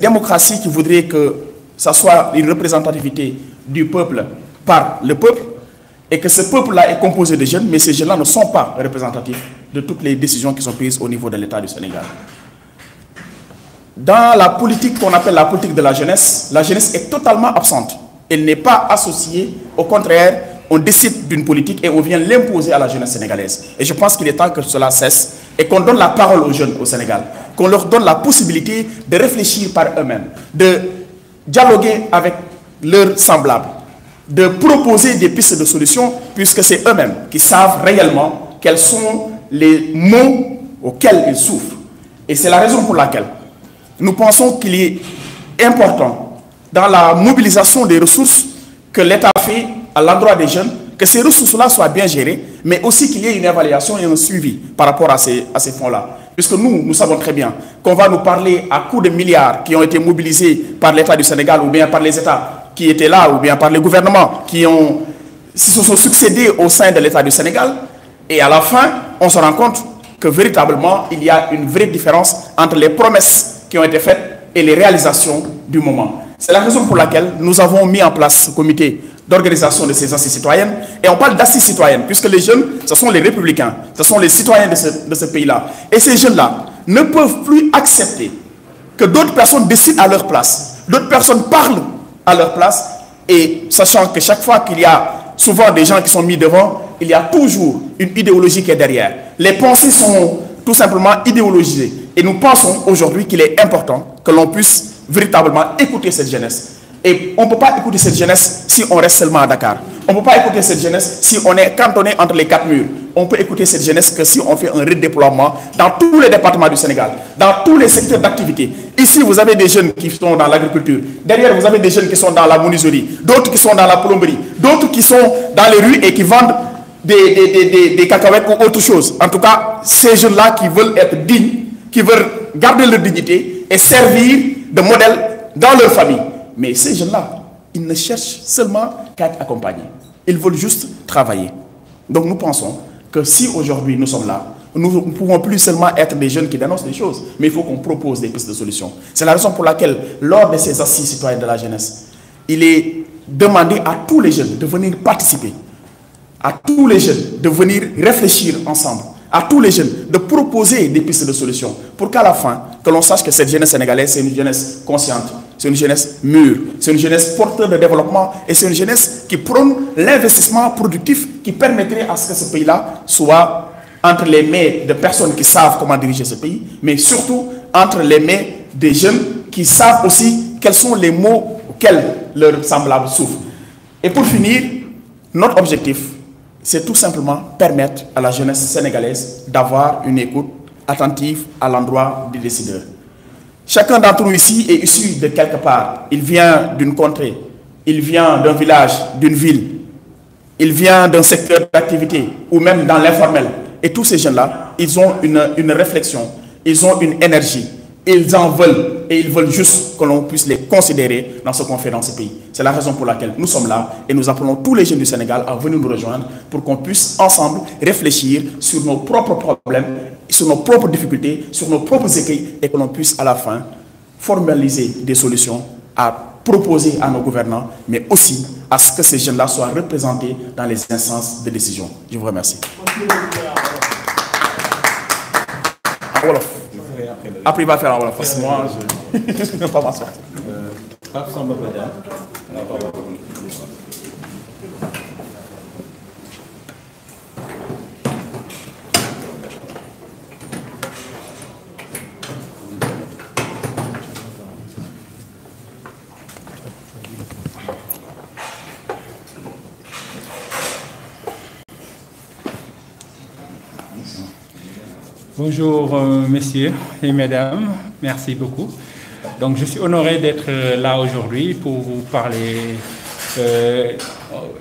démocratie qui voudrait que ça soit une représentativité du peuple par le peuple, et que ce peuple-là est composé de jeunes, mais ces jeunes-là ne sont pas représentatifs de toutes les décisions qui sont prises au niveau de l'État du Sénégal. Dans la politique qu'on appelle la politique de la jeunesse est totalement absente. Elle n'est pas associée, au contraire, on décide d'une politique et on vient l'imposer à la jeunesse sénégalaise. Et je pense qu'il est temps que cela cesse et qu'on donne la parole aux jeunes au Sénégal, qu'on leur donne la possibilité de réfléchir par eux-mêmes, de dialoguer avec leurs semblables, de proposer des pistes de solutions, puisque c'est eux-mêmes qui savent réellement quels sont les maux auxquels ils souffrent. Et c'est la raison pour laquelle nous pensons qu'il est important, dans la mobilisation des ressources que l'État fait à l'endroit des jeunes, que ces ressources-là soient bien gérées, mais aussi qu'il y ait une évaluation et un suivi par rapport à ces fonds-là. Puisque nous savons très bien qu'on va nous parler à coups de milliards qui ont été mobilisés par l'État du Sénégal ou bien par les États qui étaient là ou bien par les gouvernements qui se sont succédés au sein de l'État du Sénégal. Et à la fin, on se rend compte que véritablement, il y a une vraie différence entre les promesses qui ont été faites et les réalisations du moment. C'est la raison pour laquelle nous avons mis en place ce comité d'organisation de ces assises citoyennes. Et on parle d'assises citoyennes, puisque les jeunes, ce sont les républicains, ce sont les citoyens de ce pays-là. Et ces jeunes-là ne peuvent plus accepter que d'autres personnes décident à leur place, d'autres personnes parlent à leur place, et sachant que chaque fois qu'il y a souvent des gens qui sont mis devant, il y a toujours une idéologie qui est derrière. Les pensées sont tout simplement idéologisées. Et nous pensons aujourd'hui qu'il est important que l'on puisse véritablement écouter cette jeunesse. Et on ne peut pas écouter cette jeunesse si on reste seulement à Dakar. On ne peut pas écouter cette jeunesse si on est cantonné entre les quatre murs. On peut écouter cette jeunesse que si on fait un redéploiement dans tous les départements du Sénégal, dans tous les secteurs d'activité. Ici, vous avez des jeunes qui sont dans l'agriculture. Derrière, vous avez des jeunes qui sont dans la menuiserie, d'autres qui sont dans la plomberie, d'autres qui sont dans les rues et qui vendent des cacahuètes ou autre chose. En tout cas, ces jeunes-là qui veulent être dignes, qui veulent garder leur dignité et servir de modèle dans leur famille. Mais ces jeunes-là, ils ne cherchent seulement qu'à être accompagnés. Ils veulent juste travailler. Donc nous pensons que si aujourd'hui nous sommes là, nous ne pouvons plus seulement être des jeunes qui dénoncent des choses, mais il faut qu'on propose des pistes de solutions. C'est la raison pour laquelle, lors de ces assises citoyennes de la jeunesse, il est demandé à tous les jeunes de venir participer, à tous les jeunes de venir réfléchir ensemble, à tous les jeunes de proposer des pistes de solutions pour qu'à la fin, que l'on sache que cette jeunesse sénégalaise, c'est une jeunesse consciente, c'est une jeunesse mûre, c'est une jeunesse porteur de développement et c'est une jeunesse qui prône l'investissement productif qui permettrait à ce que ce pays-là soit entre les mains de personnes qui savent comment diriger ce pays, mais surtout entre les mains des jeunes qui savent aussi quels sont les maux auxquels leurs semblables souffrent. Et pour finir, notre objectif, c'est tout simplement permettre à la jeunesse sénégalaise d'avoir une écoute attentive à l'endroit des décideurs. Chacun d'entre nous ici est issu de quelque part. Il vient d'une contrée, il vient d'un village, d'une ville, il vient d'un secteur d'activité ou même dans l'informel. Et tous ces jeunes-là, ils ont une réflexion, ils ont une énergie, ils en veulent et ils veulent juste que l'on puisse les considérer dans ce qu'on fait dans ce pays. C'est la raison pour laquelle nous sommes là et nous appelons tous les jeunes du Sénégal à venir nous rejoindre pour qu'on puisse ensemble réfléchir sur nos propres problèmes, sur nos propres difficultés, sur nos propres écueils et que l'on puisse à la fin formaliser des solutions à proposer à nos gouvernants, mais aussi à ce que ces jeunes-là soient représentés dans les instances de décision. Je vous remercie. Après, il va faire un Wolof, parce que moi, je ne peux pas m'asseoir. Pape Samba Badiane. Bonjour messieurs et mesdames, merci beaucoup. Donc je suis honoré d'être là aujourd'hui pour vous parler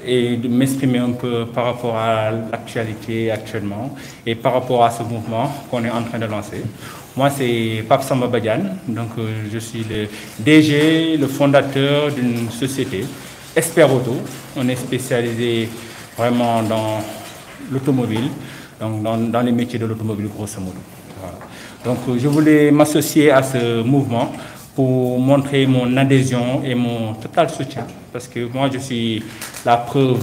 et de m'exprimer un peu par rapport à l'actualité actuellement et par rapport à ce mouvement qu'on est en train de lancer. Moi c'est Pape Samba Badiane, donc je suis le DG, le fondateur d'une société, Expert Auto. On est spécialisé vraiment dans l'automobile. Donc dans les métiers de l'automobile, grosso modo. Voilà. Donc je voulais m'associer à ce mouvement pour montrer mon adhésion et mon total soutien. Parce que moi, je suis la preuve